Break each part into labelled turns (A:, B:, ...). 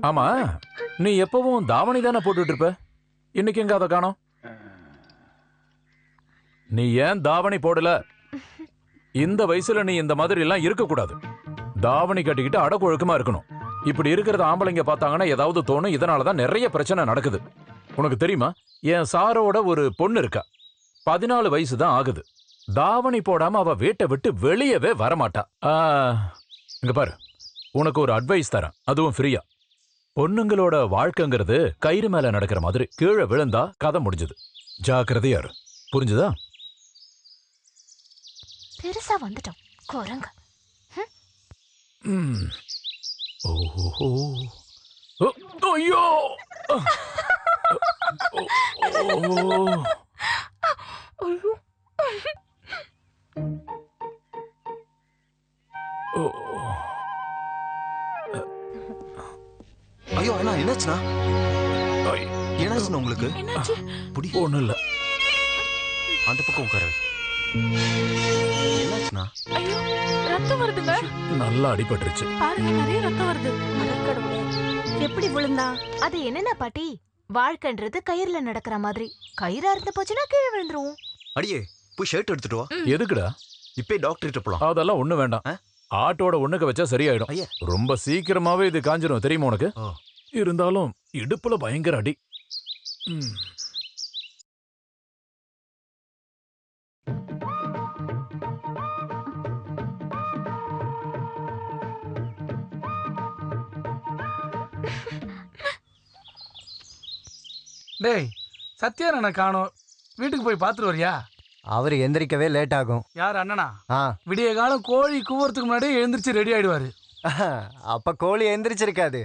A: ஆமா, நீ எப்பவும் தாவணி தானே போட்டுட்டு இருப்ப, இன்னைக்கு எங்க அதை காணோம்? நீ ஏன் தாவணி போடல? இந்த வயசுல நீ இந்த மாதிரி எல்லாம் இருக்க கூடாது. தாவணி கட்டிக்கிட்டு அடக்கொழுக்கமா இருக்கணும். இப்படி இருக்கிறத ஆம்பளைங்க பார்த்தாங்கன்னா ஏதாவது தோணும். இதனாலதான் நிறைய பிரச்சனை நடக்குது. உனக்கு தெரியுமா, என் சாரோட ஒரு பொண்ணு இருக்கா, 14 வயசு தான் ஆகுது. தாவணி போடாம அவ வீட்டை விட்டு வெளியவே வரமாட்டா. இங்க பாரு, உனக்கு ஒரு அட்வைஸ் தரேன், அதுவும் ஃப்ரீயா. பொண்ணுங்களோட வாழ்க்கைங்கிறது கயிறு மேல நடக்கிற மாதிரி. கீழே விழுந்தா கதை முடிஞ்சது. ஜாக்கிரதையா இரு, புரிஞ்சுதா?
B: பெருசா வந்துட்டோம் குரங்க.
A: ஐயோ!
C: ஐயோ அண்ணா, என்னாச்சுண்ணா? என்னாச்சுண்ணா உங்களுக்கு?
A: ஒண்ணும் இல்ல.
C: அந்த பக்கம் உட்காரு. என்னாச்சுண்ணா?
B: ஐயோ, ரத்தம் வருதுங்க.
A: நல்லா அடிபட்டுருச்சு.
B: பாருங்க, நிறைய ரத்தம் வருது. எப்படி விழுந்தா? அது என்னன்னா பாட்டி, வாழ்க்கைன்றது கயிறுல நடக்கிற மாதிரி. கயிறா இருந்து போச்சுன்னா கீழே விழுந்துருவோம்.
C: அடியே, போய் ஷர்ட் எடுத்துட்டு வா.
A: எதுக்குடா?
C: இப்பே டாக்டர் கிட்ட போலாம்.
A: அதெல்லாம் ஒண்ணு வேண்டாம். ஆட்டோட ஒண்ணுக்கு வச்சா சரியாயிடும். ரொம்ப சீக்கிரமாவே இது காஞ்சிரும், தெரியுமா உனக்கு? இருந்தாலும் இடுப்புல பயங்கர அடி.
D: டேய், சத்யாரான காணோம். வீட்டுக்கு போய் பாத்துட்டு வரியா?
E: அவர் எந்திரிக்கவே லேட் ஆகும்.
D: யார், அண்ணனா? விடிய காலம் கோழி கூவறதுக்கு முன்னாடியே எழுந்திரிச்சு ரெடி ஆயிடுவாரு.
E: அப்ப கோழி எந்திரிச்சிருக்காது.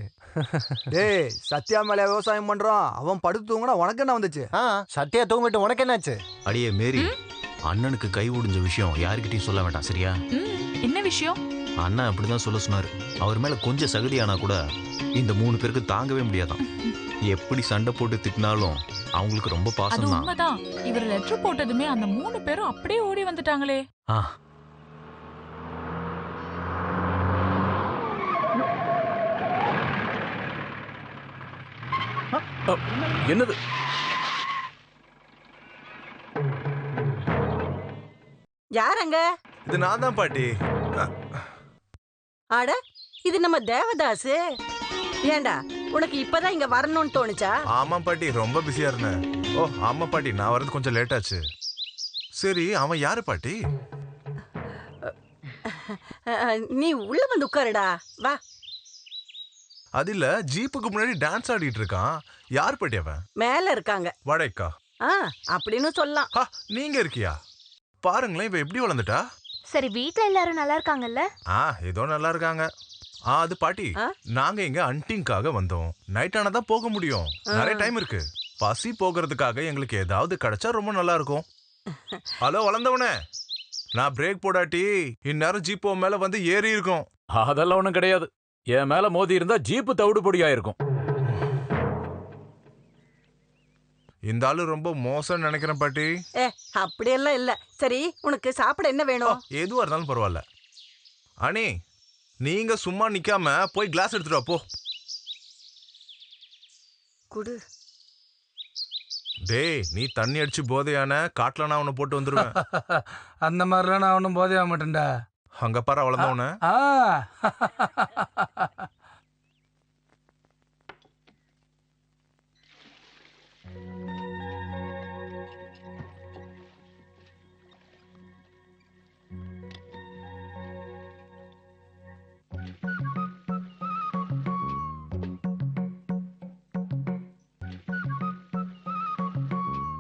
F: டேய், சத்யா மேல விவசாயம் பண்றான், அவன் படுத்து தூங்கினா உனக்கு என்ன வந்துச்சு?
E: சத்யா தூங்கிட்டு உனக்கு என்னாச்சு?
C: அடியே மேரி, அண்ணனுக்கு கை ஒடிஞ்ச விஷயம் யாருக்கிட்டையும் சொல்ல வேண்டாம், சரியா?
B: என்ன விஷயம்?
C: அண்ணன் அப்படிதான் சொல்ல சொன்னாரு. அவர் மேல கொஞ்சம் சகதியானா கூட இந்த 3 பேருக்கு தாங்கவே முடியாதான். எப்படி சண்டை போட்டு திட்டினாலும் அவங்களுக்கு ரொம்ப பாசம் தான்.
B: உண்மைதான். இவர் லெட்டர் போட்டதுமே அந்த 3 பேரும் அப்படியே ஓடி வந்துட்டாங்களே.
A: என்னது?
G: யாரங்க?
H: இது நான் தான் பாட்டி.
G: அட, இது நம்ம தேவதாஸ். ஏண்டா, உனக்கு இப்பதான் இங்க வரணும்னு தோணுச்சா?
H: ஆமா பாட்டி, ரொம்ப பிஸியா இருந்தேன். ஓ ஆமா பாட்டி, நான் வரது கொஞ்சம் லேட் ஆச்சு. சரி, அவன் யாரு பாட்டி?
G: நீ உள்ள வந்து உட்காருடா, வா.
H: அது இல்ல, ஜீப்புக்கு முன்னாடி டான்ஸ் ஆடிட்டு இருக்கான். யார் பாட்டி அவன்?
G: மேல இருக்காங்க.
H: வாடகைக்கா?
G: அப்படின்னு சொல்லலாம்.
H: நீங்க இருக்கியா? பாருங்களேன், இவ எப்படி வளர்ந்துட்டா.
B: சரி, வீட்ல எல்லாரும் நல்லா இருக்காங்கல்ல?
H: ஏதோ நல்லா இருக்காங்க. அது பாட்டி, நாங்க இங்க ஹண்டிங்காக வந்தோம். நைட் ஆனா தான் போக முடியும், நிறைய டைம் இருக்கு. பசி போகிறதுக்காக எங்களுக்கு ஏதாவது கிடைச்சா ரொம்ப நல்லா இருக்கும். ஹலோ வளர்ந்தவனே, நான் பிரேக் போடாட்டி இந்நேரம் ஜீப் மேல வந்து ஏறி இருக்கும்.
A: அதெல்லாம் ஒண்ணும் கிடையாது. என் மேல மோதி இருந்தா ஜீப்பு தவிடு பொடியா இருக்கும்.
H: இந்த ஆளு ரொம்ப மோசம் நினைக்கிறேன் பாட்டி.
G: அப்படியெல்லாம் இல்ல. சரி, உனக்கு சாப்பிட என்ன வேணும்?
H: எதுவா இருந்தாலும் பரவாயில்ல. அண்ணே, நீங்க சும்மா நிக்காம போய் கிளாஸ் எடுத்துட்டு வா, போ.
G: குடு.
H: டேய், நீ தண்ணி அடிச்சு போதையான காட்டுல நான் உன்னை போட்டு வந்துருவேன்.
D: அந்த மாதிரிலாம் நான் ஒன்னும் போதையாக மாட்டேன்டா.
H: அங்க பாரு வளர்ந்தவன.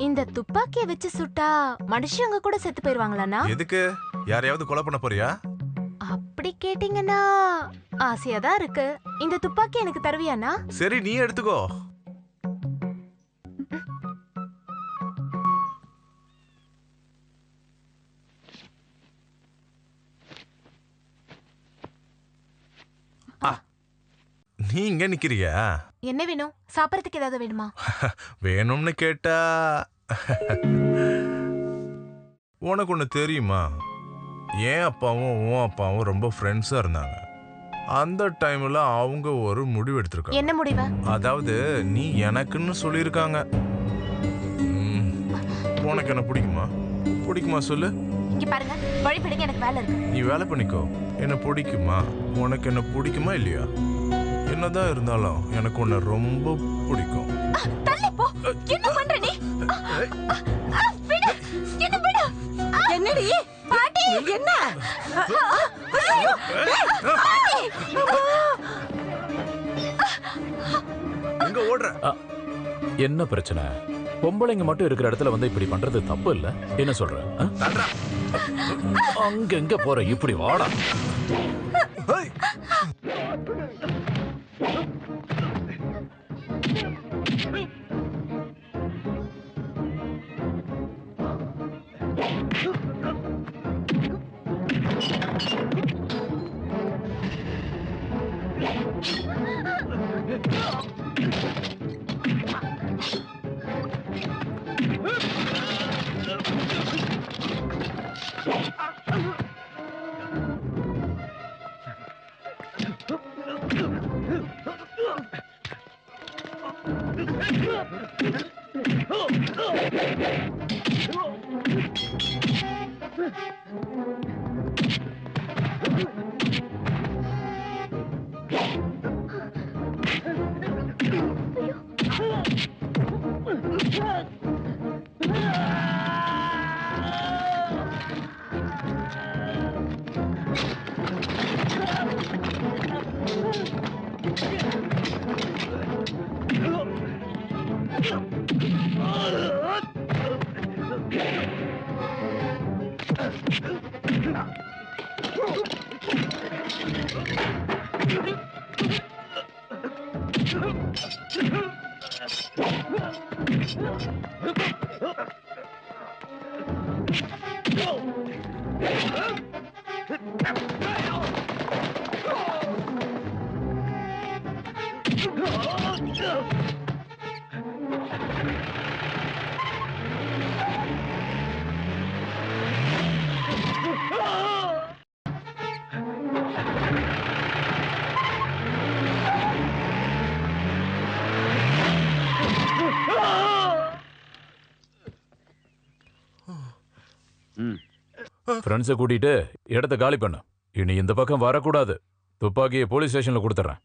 B: இந்த துப்பாக்கியை வச்சு சுட்டா மனுஷங்க கூட செத்து போயிருவாங்களாண்ணா?
H: எதுக்கு? யாரையாவது கொலை பண்ண போறியா?
B: அப்படி கேட்டீங்கன்னா ஆசையா தான் இருக்கு. இந்த துப்பாக்கி எனக்கு தருவியாண்ணா?
H: சரி, நீ எடுத்துக்கோ. நீ இங்க நிக்கிறியா?
B: என்ன வேணும்? சாப்பிடறதுக்கு ஏதாவது வேணுமா?
H: வேணும்னு கேட்டா உனக்கு ஒண்ணு தெரியுமா? என் அப்பாவும் உன் அப்பாவும் ரொம்ப ஃப்ரெண்ட்ஸா இருந்தாங்க. அந்த டைம்ல அவங்க ஒரு முடிவு எடுத்திருக்காங்க.
B: என்ன முடிவு?
H: அதாவது நீ எனக்குன்னு சொல்லியிருக்காங்க. உனக்கு என்ன பிடிக்குமா? பிடிக்குமா சொல்லு.
B: இங்க பாருங்க, வழி பிடிங்க, எனக்கு வேலை இருக்கு.
H: நீ வேலை பண்ணிக்கோ. என்ன பிடிக்குமா? உனக்கு என்ன பிடிக்குமா இல்லையா? என்னதான் இருந்தாலும் எனக்கு உன்னை ரொம்ப பிடிக்கும்.
B: தள்ளி போ. என்ன பண்ற நீ? விடு. என்ன விடு.
G: என்னடி
B: பாட்டி
G: என்ன?
H: எங்க ஓடுற?
A: என்ன பிரச்சனை? பொம்பளைங்க மட்டும் இருக்கிற இடத்துல வந்து இப்படி பண்றது தப்பு இல்ல? என்ன சொல்ற? அங்க எங்க போற? இப்படி வாடா. ஃப்ரெண்ட்ஸை கூட்டிட்டு இடத்த காலி பண்ணு. இனி இந்த பக்கம் வரக்கூடாது. துப்பாக்கியை போலீஸ் ஸ்டேஷன்ல கொடுத்துறேன்.